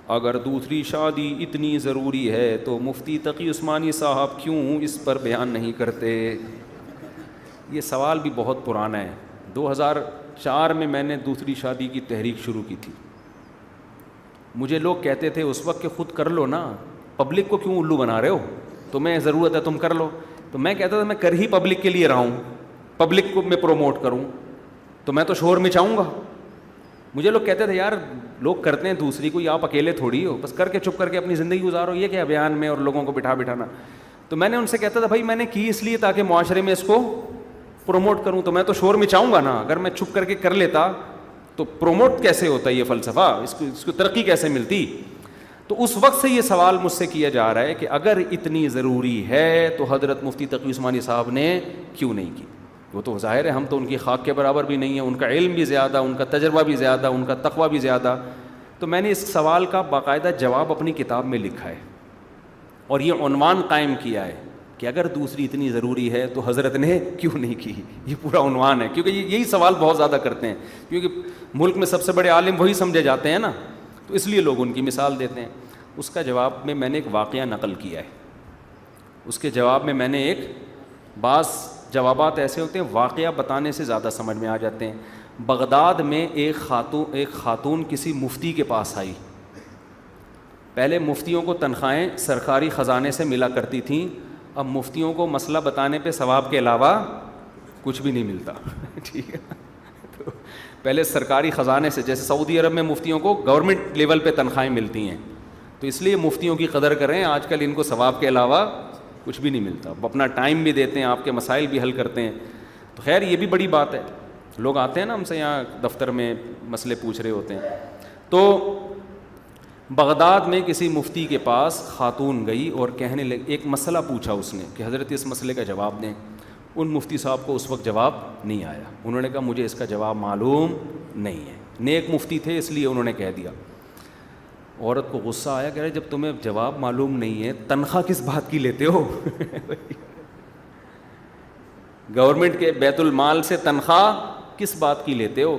اگر دوسری شادی اتنی ضروری ہے تو مفتی تقی عثمانی صاحب کیوں اس پر بیان نہیں کرتے؟ یہ سوال بھی بہت پرانا ہے. 2004 میں نے دوسری شادی کی تحریک شروع کی تھی. مجھے لوگ کہتے تھے اس وقت کہ خود کر لو نا, پبلک کو کیوں الو بنا رہے ہو, تمہیں ضرورت ہے تم کر لو. تو میں کہتا تھا میں کر ہی پبلک کے لیے رہا ہوں, پبلک کو میں پروموٹ کروں تو میں تو شور مچاؤں گا. مجھے لوگ کہتے تھے یار لوگ کرتے ہیں دوسری کو, آپ اکیلے تھوڑی ہو, بس کر کے چپ کر کے اپنی زندگی گزارو, یہ کیا بیان میں اور لوگوں کو بٹھانا. تو میں نے ان سے کہتا تھا بھائی میں نے کی اس لیے تاکہ معاشرے میں اس کو پروموٹ کروں, تو میں تو شور مچاؤں گا نا. اگر میں چھپ کر کے کر لیتا تو پروموٹ کیسے ہوتا یہ فلسفہ, اس کو ترقی کیسے ملتی. تو اس وقت سے یہ سوال مجھ سے کیا جا رہا ہے کہ اگر اتنی ضروری ہے تو حضرت مفتی تقی عثمانی صاحب نے کیوں نہیں کی. وہ تو ظاہر ہے ہم تو ان کی خاک کے برابر بھی نہیں ہیں, ان کا علم بھی زیادہ, ان کا تجربہ بھی زیادہ, ان کا تقویٰ بھی زیادہ. تو میں نے اس سوال کا باقاعدہ جواب اپنی کتاب میں لکھا ہے اور یہ عنوان قائم کیا ہے کہ اگر دوسری اتنی ضروری ہے تو حضرت نے کیوں نہیں کی. یہ پورا عنوان ہے, کیونکہ یہی سوال بہت زیادہ کرتے ہیں, کیونکہ ملک میں سب سے بڑے عالم وہی سمجھے جاتے ہیں نا, تو اس لیے لوگ ان کی مثال دیتے ہیں. اس کا جواب میں نے ایک واقعہ نقل کیا ہے. اس کے جواب میں نے بعض جوابات ایسے ہوتے ہیں واقعہ بتانے سے زیادہ سمجھ میں آ جاتے ہیں. بغداد میں ایک خاتون کسی مفتی کے پاس آئی. پہلے مفتیوں کو تنخواہیں سرکاری خزانے سے ملا کرتی تھیں, اب مفتیوں کو مسئلہ بتانے پہ ثواب کے علاوہ کچھ بھی نہیں ملتا. ٹھیک ہے, تو پہلے سرکاری خزانے سے, جیسے سعودی عرب میں مفتیوں کو گورنمنٹ لیول پہ تنخواہیں ملتی ہیں, تو اس لیے مفتیوں کی قدر کریں. آج کل ان کو ثواب کے علاوہ کچھ بھی نہیں ملتا, اپنا ٹائم بھی دیتے ہیں, آپ کے مسائل بھی حل کرتے ہیں. تو خیر یہ بھی بڑی بات ہے, لوگ آتے ہیں نا ہم سے یہاں دفتر میں مسئلے پوچھ رہے ہوتے ہیں. تو بغداد میں کسی مفتی کے پاس خاتون گئی اور کہنے لگی, ایک مسئلہ پوچھا اس نے کہ حضرت اس مسئلے کا جواب دیں. ان مفتی صاحب کو اس وقت جواب نہیں آیا. انہوں نے کہا مجھے اس کا جواب معلوم نہیں ہے. نیک مفتی تھے اس لیے انہوں نے کہہ دیا. عورت کو غصہ آیا, کہہ رہے جب تمہیں جواب معلوم نہیں ہے تنخواہ کس بات کی لیتے ہو؟ گورنمنٹ کے بیت المال سے تنخواہ کس بات کی لیتے ہو؟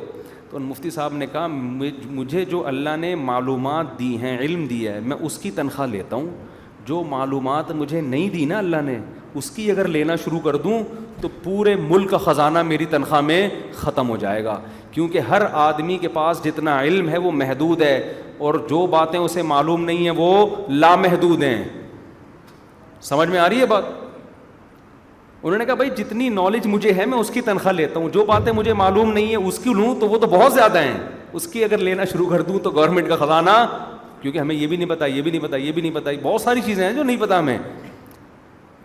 تو ان مفتی صاحب نے کہا مجھے جو اللہ نے معلومات دی ہیں, علم دیا ہے, میں اس کی تنخواہ لیتا ہوں. جو معلومات مجھے نہیں دی نا اللہ نے, اس کی اگر لینا شروع کر دوں تو پورے ملک کا خزانہ میری تنخواہ میں ختم ہو جائے گا. کیونکہ ہر آدمی کے پاس جتنا علم ہے وہ محدود ہے, اور جو باتیں اسے معلوم نہیں ہیں وہ لامحدود ہیں. سمجھ میں آ رہی ہے بات؟ انہوں نے کہا بھائی جتنی نالج مجھے ہے میں اس کی تنخواہ لیتا ہوں, جو باتیں مجھے معلوم نہیں ہیں اس کی لوں تو وہ تو بہت زیادہ ہیں, اس کی اگر لینا شروع کر دوں تو گورنمنٹ کا خزانہ, کیونکہ ہمیں یہ بھی نہیں پتا, یہ بھی نہیں پتا, یہ بھی نہیں پتا, بہت ساری چیزیں ہیں جو نہیں پتا ہمیں.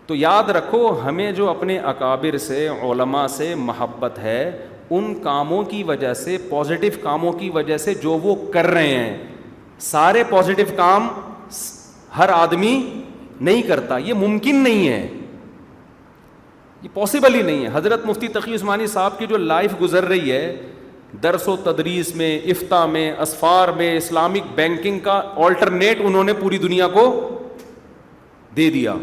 تو یاد رکھو ہمیں جو اپنے اکابر سے, علماء سے محبت ہے, ان کاموں کی وجہ سے, پازیٹیو کاموں کی وجہ سے جو وہ کر رہے ہیں, سارے پازیٹیو کام ہر آدمی نہیں کرتا, یہ ممکن نہیں ہے, یہ پاسبل ہی نہیں ہے. حضرت مفتی تقی عثمانی صاحب کی جو لائف گزر رہی ہے, درس و تدریس میں, افتاء میں, اسفار میں, اسلامک بینکنگ کا آلٹرنیٹ انہوں نے پوری دنیا کو دے دیا.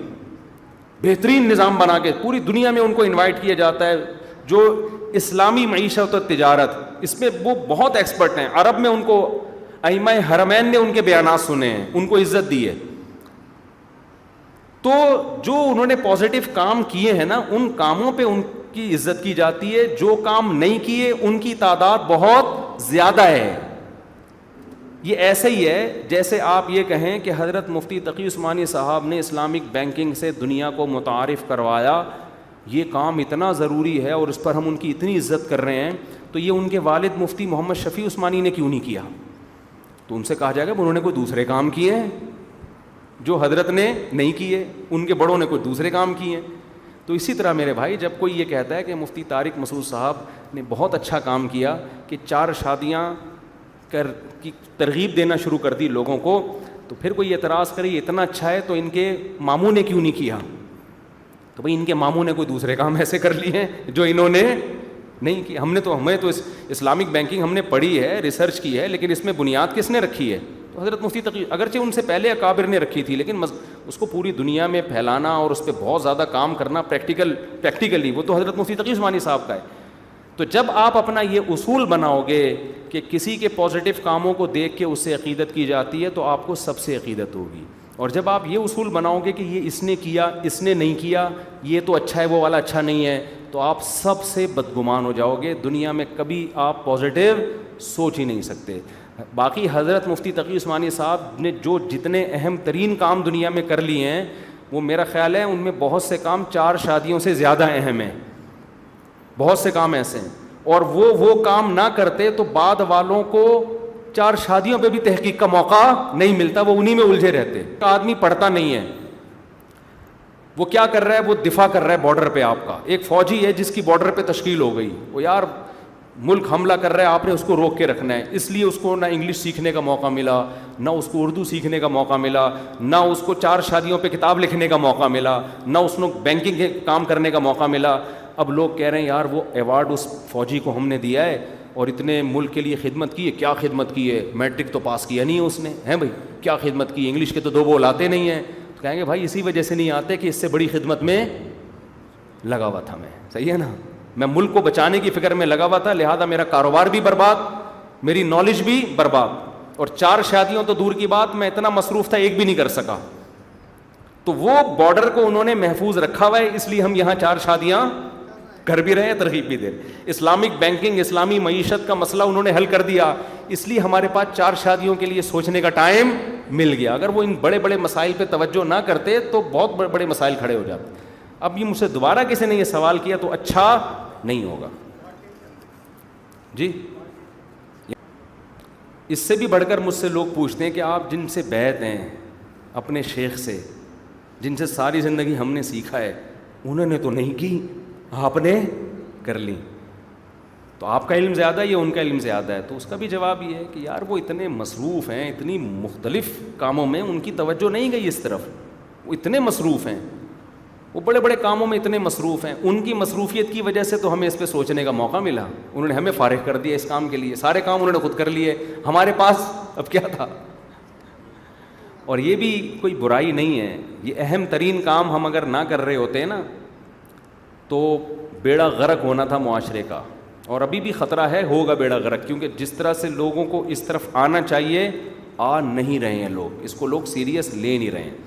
بہترین نظام بنا کے پوری دنیا میں ان کو انوائٹ کیا جاتا ہے. جو اسلامی معیشت و تجارت, اس میں وہ بہت ایکسپرٹ ہیں. عرب میں ان کو ائمہ حرمین نے ان کے بیانات سنے ہیں, ان کو عزت دی ہے. تو جو انہوں نے پازیٹیو کام کیے ہیں نا, ان کاموں پہ ان کی عزت کی جاتی ہے. جو کام نہیں کیے ان کی تعداد بہت زیادہ ہے. یہ ایسے ہی ہے جیسے آپ یہ کہیں کہ حضرت مفتی تقی عثمانی صاحب نے اسلامک بینکنگ سے دنیا کو متعارف کروایا, یہ کام اتنا ضروری ہے اور اس پر ہم ان کی اتنی عزت کر رہے ہیں, تو یہ ان کے والد مفتی محمد شفیع عثمانی نے کیوں نہیں کیا؟ تو ان سے کہا جائے گا انہوں نے کوئی دوسرے کام کیے ہیں جو حضرت نے نہیں کیے, ان کے بڑوں نے کوئی دوسرے کام کیے ہیں. تو اسی طرح میرے بھائی, جب کوئی یہ کہتا ہے کہ مفتی طارق مسعود صاحب نے بہت اچھا کام کیا کہ 4 شادیاں کی ترغیب دینا شروع کر دی لوگوں کو, تو پھر کوئی اعتراض کرے اتنا اچھا ہے تو ان کے ماموں نے کیوں نہیں کیا؟ تو بھائی ان کے ماموں نے کوئی دوسرے کام ایسے کر لیے ہیں جو انہوں نے نہیں کی. ہمیں تو اسلامک بینکنگ ہم نے پڑھی ہے, ریسرچ کی ہے, لیکن اس میں بنیاد کس نے رکھی ہے؟ تو حضرت مفتی تقی, اگرچہ ان سے پہلے اکابر نے رکھی تھی, لیکن اس کو پوری دنیا میں پھیلانا اور اس پہ بہت زیادہ کام کرنا پریکٹیکلی وہ تو حضرت مفتی تقی عثمانی صاحب کا ہے. تو تو جب آپ اپنا یہ اصول بناؤ گے کہ کسی کے پازیٹیو کاموں کو دیکھ کے اس سے عقیدت کی جاتی ہے تو آپ کو سب سے عقیدت ہوگی. اور جب آپ یہ اصول بناؤ گے کہ یہ اس نے کیا اس نے نہیں کیا, یہ تو اچھا ہے وہ والا اچھا نہیں ہے, تو آپ سب سے بدگمان ہو جاؤ گے. دنیا میں کبھی آپ پازیٹیو سوچ ہی نہیں سکتے. باقی حضرت مفتی تقی عثمانی صاحب نے جو جتنے اہم ترین کام دنیا میں کر لیے ہیں, وہ میرا خیال ہے ان میں بہت سے کام 4 شادیوں سے زیادہ اہم ہیں. بہت سے کام ایسے ہیں, اور وہ کام نہ کرتے تو بعد والوں کو 4 شادیوں پہ بھی تحقیق کا موقع نہیں ملتا, وہ انہی میں الجھے رہتے. آدمی پڑھتا نہیں ہے, وہ کیا کر رہا ہے, وہ دفاع کر رہا ہے بارڈر پہ. آپ کا ایک فوجی ہے جس کی بارڈر پہ تشکیل ہو گئی, وہ یار ملک حملہ کر رہا ہے, آپ نے اس کو روک کے رکھنا ہے. اس لیے اس کو نہ انگلش سیکھنے کا موقع ملا, نہ اس کو اردو سیکھنے کا موقع ملا, نہ اس کو 4 شادیوں پہ کتاب لکھنے کا موقع ملا, نہ اس کو بینکنگ کے کام کرنے کا موقع ملا. اب لوگ کہہ رہے ہیں یار وہ ایوارڈ اس فوجی کو ہم نے دیا ہے اور اتنے ملک کے لیے خدمت کی ہے. کیا خدمت کی ہے, میٹرک تو پاس کیا نہیں ہے اس نے, ہے بھائی کیا خدمت کی, انگلش کے تو 2 بول آتے نہیں ہیں. تو کہیں گے بھائی اسی وجہ سے نہیں آتے کہ اس سے بڑی خدمت میں لگا ہوا تھا میں. صحیح ہے نا, میں ملک کو بچانے کی فکر میں لگا ہوا تھا, لہذا میرا کاروبار بھی برباد, میری نالج بھی برباد, اور 4 شادیوں تو دور کی بات, میں اتنا مصروف تھا ایک بھی نہیں کر سکا. تو وہ بارڈر کو انہوں نے محفوظ رکھا ہوا ہے, اس لیے ہم یہاں 4 شادیاں کر بھی رہے ہیں, ترغیب بھی دے. اسلامک بینکنگ, اسلامی معیشت کا مسئلہ انہوں نے حل کر دیا, اس لیے ہمارے پاس 4 شادیوں کے لیے سوچنے کا ٹائم مل گیا. اگر وہ ان بڑے بڑے مسائل پہ توجہ نہ کرتے تو بہت بڑے بڑے مسائل کھڑے ہو جاتے. اب یہ مجھ سے دوبارہ کسی نے یہ سوال کیا تو اچھا نہیں ہوگا. جی اس سے بھی بڑھ کر مجھ سے لوگ پوچھتے ہیں کہ آپ جن سے بیعت ہیں اپنے شیخ سے, جن سے ساری زندگی ہم نے سیکھا ہے, انہوں نے تو نہیں کی, آپ نے کر لی, تو آپ کا علم زیادہ ہے یا ان کا علم زیادہ ہے؟ تو اس کا بھی جواب یہ ہے کہ یار وہ اتنے مصروف ہیں, اتنی مختلف کاموں میں ان کی توجہ نہیں گئی اس طرف, وہ اتنے مصروف ہیں, وہ بڑے بڑے کاموں میں اتنے مصروف ہیں. ان کی مصروفیت کی وجہ سے تو ہمیں اس پہ سوچنے کا موقع ملا. انہوں نے ہمیں فارغ کر دیا اس کام کے لیے, سارے کام انہوں نے خود کر لیے, ہمارے پاس اب کیا تھا. اور یہ بھی کوئی برائی نہیں ہے, یہ اہم ترین کام ہم اگر نہ کر رہے ہوتے ہیں نا تو بیڑا غرق ہونا تھا معاشرے کا, اور ابھی بھی خطرہ ہے ہوگا بیڑا غرق, کیونکہ جس طرح سے لوگوں کو اس طرف آنا چاہیے آ نہیں رہے ہیں لوگ, اس کو لوگ سیریس لے نہیں رہے ہیں.